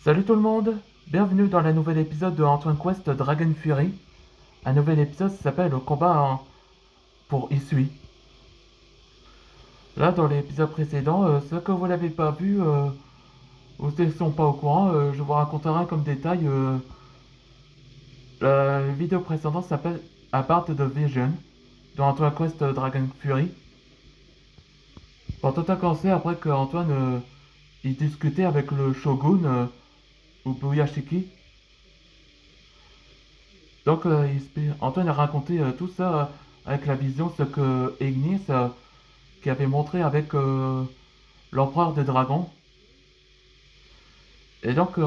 Salut tout le monde, bienvenue dans le nouvel épisode de Antoine Quest Dragon Fury. Un nouvel épisode qui s'appelle le combat pour Isui. Là, dans l'épisode précédent, ceux que vous n'avez pas vu ou ceux qui ne sont pas au courant, je vous raconterai comme détail. La vidéo précédente s'appelle Apart the Vision de Antoine Quest Dragon Fury. Bon, tout a commencé après que Antoine il discutait avec le shogun Ubuyashiki. Donc, Antoine a raconté tout ça avec la vision, ce que Ignis qui avait montré avec l'empereur des dragons. Et donc,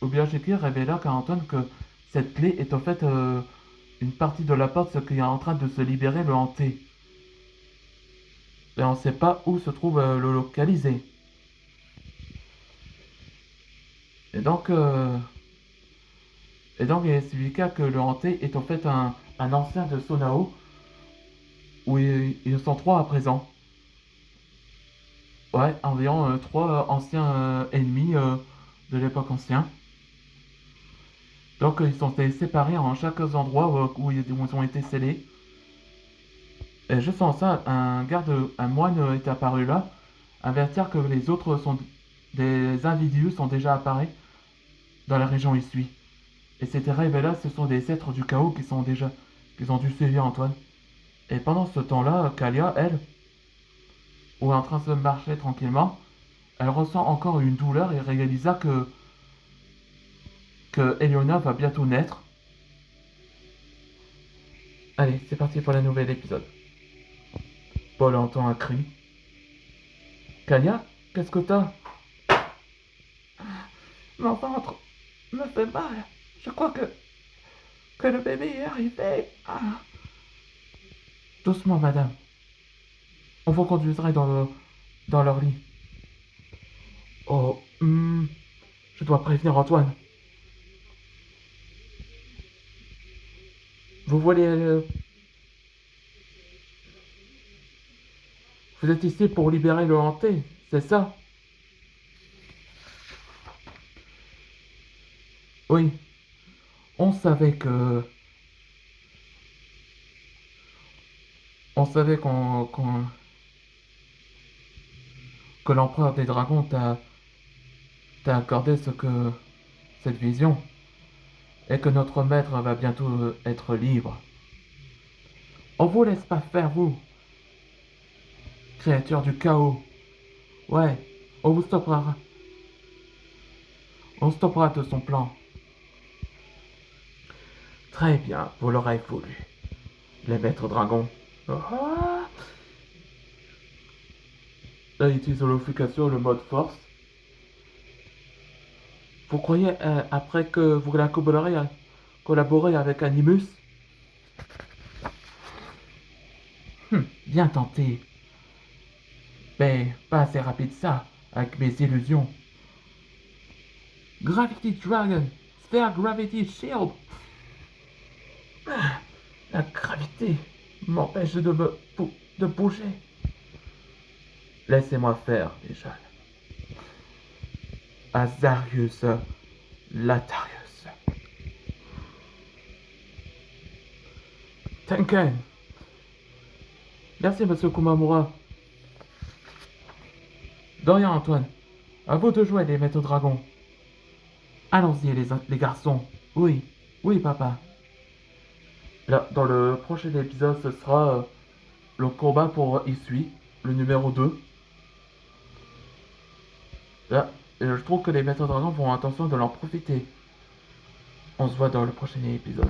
Ubuyashiki révéla à Antoine que cette clé est en fait une partie de la porte, ce qui est en train de se libérer, le hanté. Et on ne sait pas où se trouve le localiser. Et donc, il expliqua que le hanté est en fait un ancien de Sonao, où ils sont trois à présent. Ouais, environ trois anciens ennemis de l'époque ancienne. Donc ils sont séparés en chaque endroit où ils ont été scellés. Et juste en ça, un moine est apparu là, avertir que les autres des individus sont déjà apparus dans la région Isui. Et c'était révélé, ce sont des êtres du chaos qui ont dû suivre Antoine. Et pendant ce temps-là, Kalia, elle, est en train de se marcher tranquillement, elle ressent encore une douleur et réalisa que Eliona va bientôt naître. Allez, c'est parti pour le nouvel épisode. Paul entend un cri. Kalia, qu'est-ce que t'as? Mon ventre me fait mal. Je crois que le bébé est arrivé. Ah. Doucement, madame. On vous conduirait dans leur lit. Oh, je dois prévenir Antoine. Vous voulez... vous êtes ici pour libérer le hanté, c'est ça? Oui. On savait que... On savait que l'empereur des dragons t'a accordé cette vision. Et que notre maître va bientôt être libre. On vous laisse pas faire, vous, créature du chaos. Ouais, on vous stoppera. On stoppera de son plan. Très bien, vous l'aurez voulu. Les maîtres dragons. Ah. Là, il utilise l'amplification, le mode force. Vous croyez, après que vous collaborez avec Animus? Bien tenté. Mais pas assez rapide ça, avec mes illusions. Gravity Dragon, Sphere Gravity Shield. La gravité m'empêche de bouger. Laissez-moi faire, les jeunes. Azarius Latarius. Tenken. Merci, monsieur Kumamura. De rien, Antoine. À vous de jouer, les maîtres dragons. Allons-y, les garçons. Oui, oui, papa. Là, dans le prochain épisode, ce sera le combat pour Isui, le numéro 2. Là, je trouve que les maîtres dragons vont attention de leur profiter. On se voit dans le prochain épisode.